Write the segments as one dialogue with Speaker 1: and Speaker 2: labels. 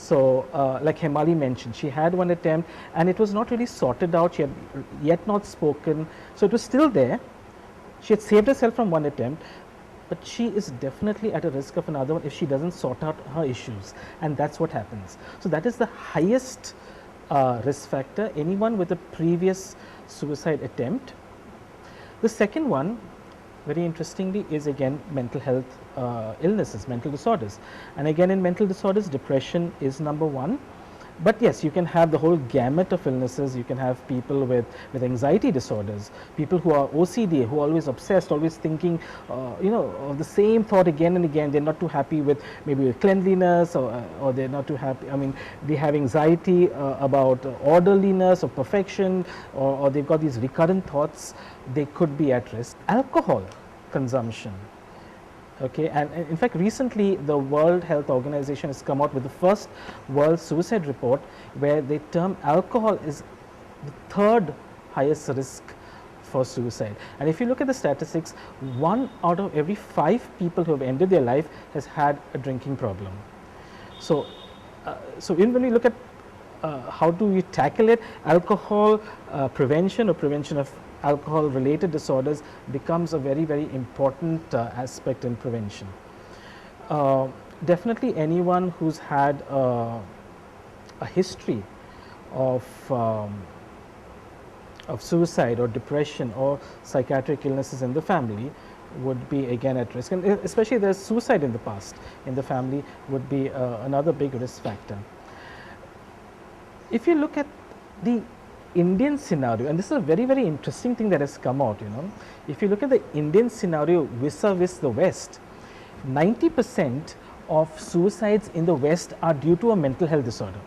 Speaker 1: So like Hemali mentioned, she had one attempt and it was not really sorted out. She had yet not spoken, so it was still there. She had saved herself from one attempt, but she is definitely at a risk of another one if she doesn't sort out her issues, and that's what happens. So that is the highest risk factor, anyone with a previous suicide attempt. The second one, very interestingly, is again mental health illnesses, mental disorders. And again, in mental disorders, depression is number one. But yes, you can have the whole gamut of illnesses. You can have people with anxiety disorders, people who are OCD, who are always obsessed, always thinking, of the same thought again and again. They're not too happy with maybe with cleanliness, or they're not too happy. I mean, they have anxiety about orderliness or perfection, or they've got these recurrent thoughts. They could be at risk. Alcohol consumption. Okay, and in fact recently the World Health Organization has come out with the first world suicide report where they term alcohol is the third highest risk for suicide. And if you look at the statistics, 1 out of every 5 people who have ended their life has had a drinking problem. So, when we look at how do we tackle it, alcohol prevention or prevention of alcohol related disorders becomes a very, very important aspect in prevention. Definitely anyone who's had a history of suicide or depression or psychiatric illnesses in the family would be again at risk, and especially there's suicide in the past in the family would be another big risk factor. If you look at the Indian scenario, and this is a very, very interesting thing that has come out, if you look at the Indian scenario vis-a-vis the West, 90% of suicides in the West are due to a mental health disorder,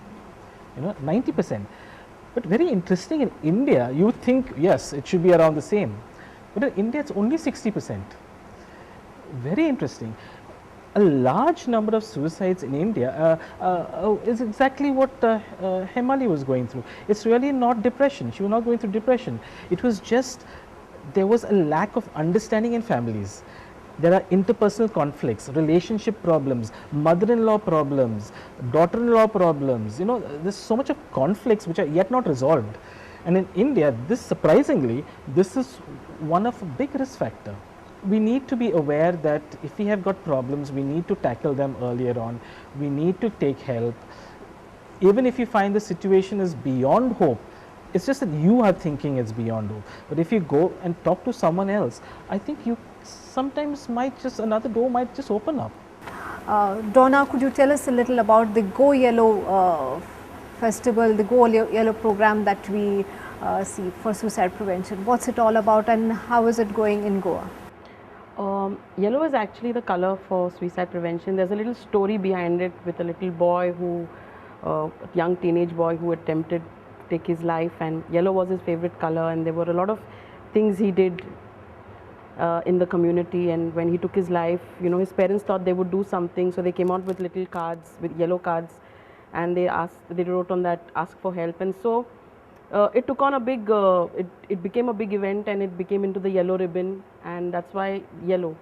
Speaker 1: 90%. But very interesting, in India, you think, yes, it should be around the same, but in India it's only 60%. Very interesting. A large number of suicides in India is exactly what Hemali was going through. It's really not depression. She was not going through depression. It was just there was a lack of understanding in families. There are interpersonal conflicts, relationship problems, mother-in-law problems, daughter-in-law problems. There's so much of conflicts which are yet not resolved. And in India, surprisingly, this is one of a big risk factor. We need to be aware that if we have got problems, we need to tackle them earlier on. We need to take help. Even if you find the situation is beyond hope, it's just that you are thinking it's beyond hope. But if you go and talk to someone else, I think you sometimes another door might just open up.
Speaker 2: Donna, could you tell us a little about the Go Yellow festival, the Go Yellow program that we see for suicide prevention? What's it all about and how is it going in Goa?
Speaker 3: Yellow is actually the color for suicide prevention. There's a little story behind it with a little boy a young teenage boy who attempted to take his life, and yellow was his favorite color, and there were a lot of things he did in the community, and when he took his life, his parents thought they would do something, so they came out with little cards, with yellow cards, and they wrote on that, ask for help, and so it took on a big, it became a big event, and it became into the yellow ribbon, and that's why yellow.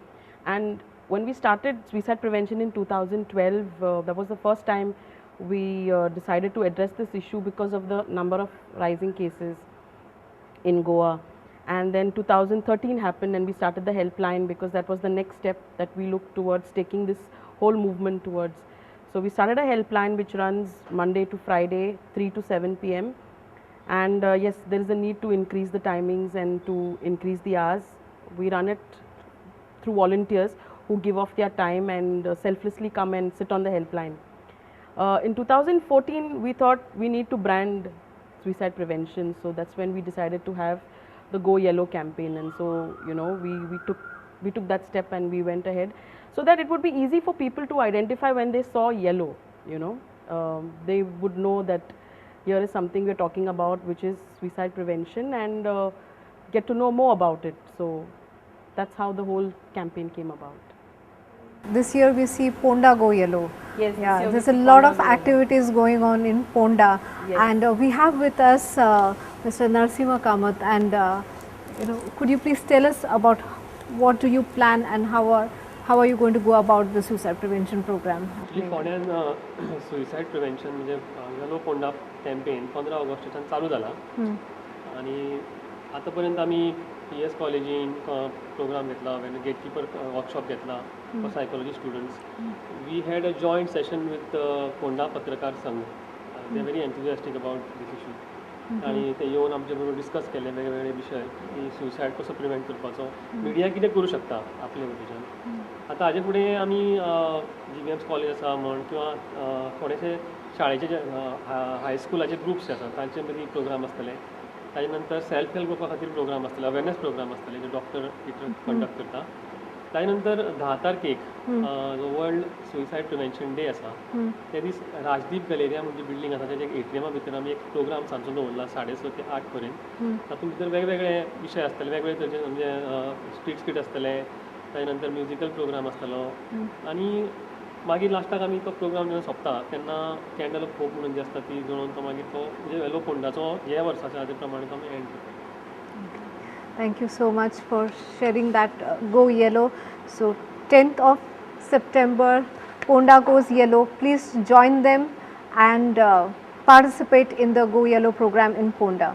Speaker 3: And when we started suicide prevention in 2012, that was the first time we decided to address this issue because of the number of rising cases in Goa. And then 2013 happened and we started the helpline because that was the next step that we looked towards taking this whole movement towards. So we started a helpline which runs Monday to Friday, 3 to 7 p.m. And yes, there is a need to increase the timings and to increase the hours. We run it through volunteers who give off their time and selflessly come and sit on the helpline. In 2014, we thought we need to brand suicide prevention. So that's when we decided to have the Go Yellow campaign, and so we took that step and we went ahead so that it would be easy for people to identify when they saw yellow. They would know that here is something we're talking about, which is suicide prevention, and get to know more about it. So that's how the whole campaign came about.
Speaker 2: This year we see Ponda Go Yellow.
Speaker 3: Yes,
Speaker 2: yeah, there's a lot of activities going on in Ponda, yes. And we have with us Mr. Narasimha Kamath, and could you please tell us about what do you plan and how are How are you going to go about the suicide prevention program?
Speaker 4: Actually फोंड्यान suicide prevention म्हणजे येलो Ponda campaign 15 ऑगस्टाच्यान चालू जाला आनी आतां पर्यंत आमी PS कॉलेजीन प्रोग्राम घेतला गेटकीपर वर्कशॉप घेतला for psychology students. We had a joint session with Ponda पत्रकार संघ. They are very enthusiastic about this issue आनी ते येवन आमचे बरोबर डिस्कस केले वेगवेगळे विशय की सुइसायड कसो प्रिवेंट करपाचो, मिडिया कितें करूं शकता आपले वटेच्यान. आतां हाजे फुडें आमी GVMS कॉलेज आसा म्हण किंवा थोडेशे शाळेचे जे हायस्कुलाचे ग्रुप्स आसा तांचे मदीं प्रोग्राम आसतले. ताजे नंतर सेल्फ हेल्प ग्रुपा खातीर प्रोग्राम आसतले, अवेरनेस प्रोग्राम आसतले जे डॉक्टर कंडक्ट करता. ताजे नंतर 10 तारखेक जो वर्ल्ड सुइसायड प्रिवेंशन डे आसा ते दीस राजदीप गॅलेरिया म्हणजे बिल्डींग आसा तेजे एट्रियमा भितर आमी एक प्रोग्राम सांजचो दवरला 7:30 ते 8 पर्यंत. तातूंत भितर वेगवेगळे विशय आसतले, वेगवेगळे तरेचे म्हणजे स्ट्रीट स्किट आसतले, ताजे नंतर म्युजिकल प्रोग्राम आसतलो आनी मागीर लास्टाक आमी तो प्रोग्राम जेन्ना सोंपता तेन्ना कॅन्डल ऑफ होप म्हणून जी आसता ती जळोवन तो मागीर तो म्हणजे येलो फोंडाचो ह्या वर्साच्या हाजे प्रमाणे तो आमी एंड करता.
Speaker 2: Thank you so much for sharing that. Go Yellow. So 10th of September, Ponda goes yellow. Please join them and participate in the Go Yellow program in Ponda.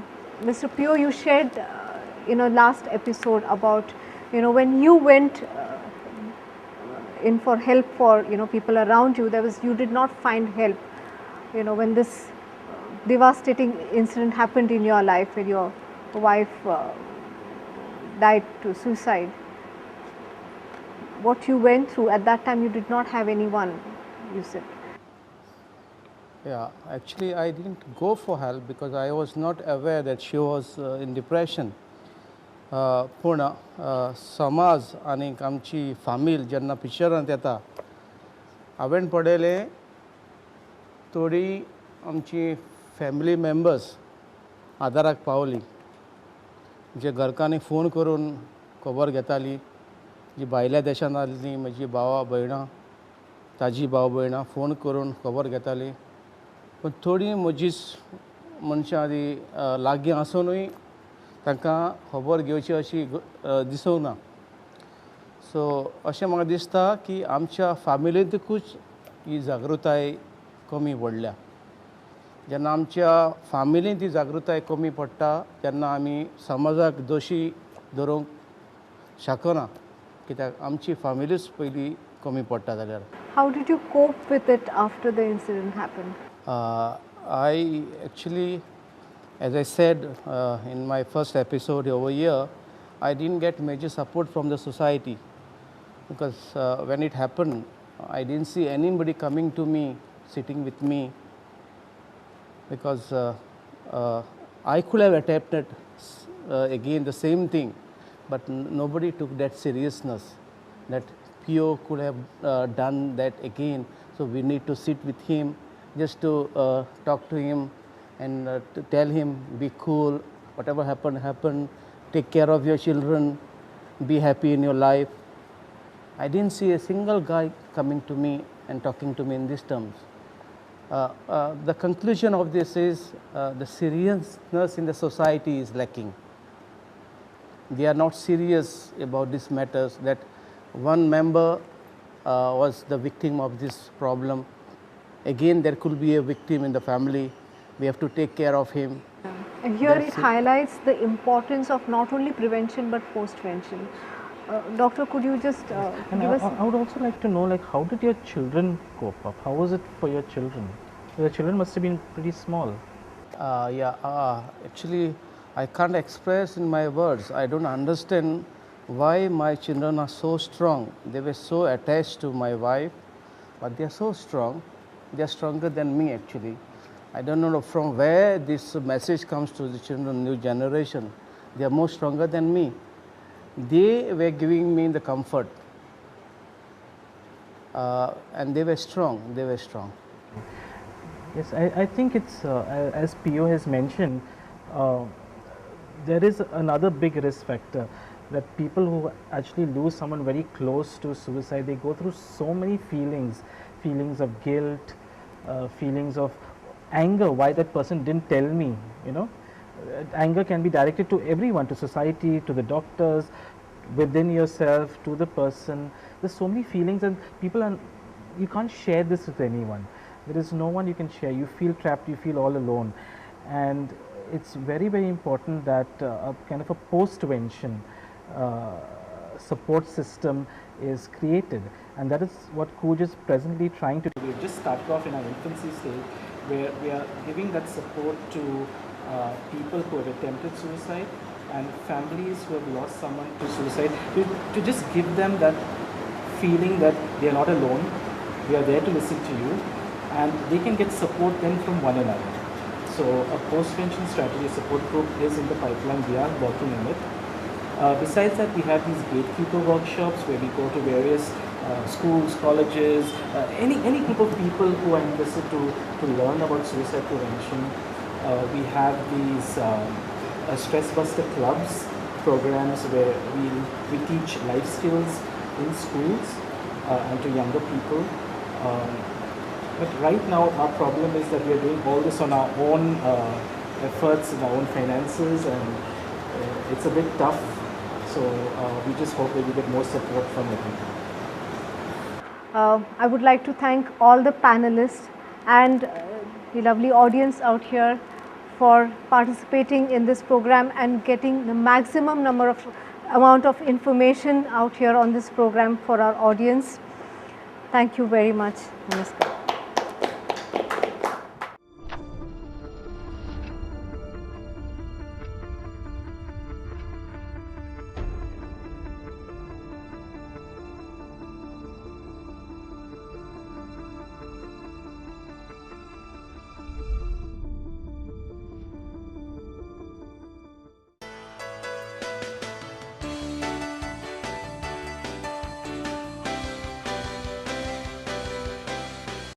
Speaker 2: Mr. Pio, you shared in a last episode about when you went in for help for people around you. You did not find help. When this devastating incident happened in your life, when your wife died to suicide, what you went through at that time, you did not have anyone, you said.
Speaker 5: Yeah, actually I didn't go for help because I was not aware that she was in depression. पूण समाज आनी आमची फामील जेन्ना पिक्चरांत येता हांवें पळयलें थोडी आमची फॅमिली मेंबर्स आदाराक पावली, जे घरकांनी फोन करून खबर घेतालीं, जी भायल्या देशांत आसलीं म्हजी भावां भयणां, ताजी भाव भयणां फोन करून खबर घेतालीं. पूण थोडीं म्हजीच मनशां लागीं आसुनूय तांकां खबर घेवची अशी दिसूंक ना. सो अशें म्हाका दिसता की आमच्या फॅमिलींतूच ही जागृताय कमी पडल्या. जेन्ना आमच्या फॅमिलींत ही जागृताय कमी पडटा तेन्ना आमी समाजाक दोशी धरूंक शकना, कित्याक आमची फॅमिलीच पयलीं कमी पडटा जाल्यार.
Speaker 2: How did you cope with it after the incident happened?
Speaker 5: I actually, as I said in my first episode over here, I didn't get major support from the society because when it happened, I didn't see anybody coming to me, sitting with me, because I could have attempted again the same thing, but nobody took that seriousness that Pio could have done that again. So we need to sit with him, just to talk to him and to tell him, be cool, whatever happened, happened, take care of your children, be happy in your life. I didn't see a single guy coming to me and talking to me in these terms. The conclusion of this is the seriousness in the society is lacking. They are not serious about these matters, that one member was the victim of this problem. Again, there could be a victim in the family. We have to take care of him.
Speaker 2: And here it highlights the importance of not only prevention but postvention. Doctor, could you just give us...
Speaker 1: I would also like to know, like, how did your children cope up? How was it for your children? Your children must have been pretty small.
Speaker 5: Actually, I can't express in my words. I don't understand why my children are so strong. They were so attached to my wife, but they are so strong. They are stronger than me, actually. I don't know from where this message comes to the children, new generation. They are more stronger than me. They were giving me the comfort, and they were strong. They were strong.
Speaker 1: Yes, I think it's as Pio has mentioned, there is another big risk factor, that people who actually lose someone very close to suicide, they go through so many feelings of guilt, feelings of anger, why that person didn't tell me, you know. Anger can be directed to everyone, to society, to the doctors, within yourself to the person. There's so many feelings, and people are, you can't share this with anyone. There is no one you can share. You feel trapped, you feel all alone, and it's very, very important that a kind of a postvention support system is created, and that is what Cooj is presently trying to do. We've just started off in our infancy stage, where we are giving that support to people who have attempted suicide and families who have lost someone to suicide, to just give them that feeling that they are not alone, we are there to listen to you, and they can get support then from one another. So a postvention strategy support group is in the pipeline. We are working on it. Besides that, we have these gatekeeper workshops where we go to various schools, colleges, any group of people who are interested to learn about suicide prevention. We have these stress buster clubs programs where we teach life skills in schools and to younger people. But right now our problem is that we are doing all this on our own efforts and our own finances, and it's a bit tough. So we just hope that we get more support from everyone.
Speaker 2: I would like to thank all the panelists and the lovely audience out here for participating in this program and getting the maximum amount of information out here on this program for our audience. Thank you very much. Namaskar.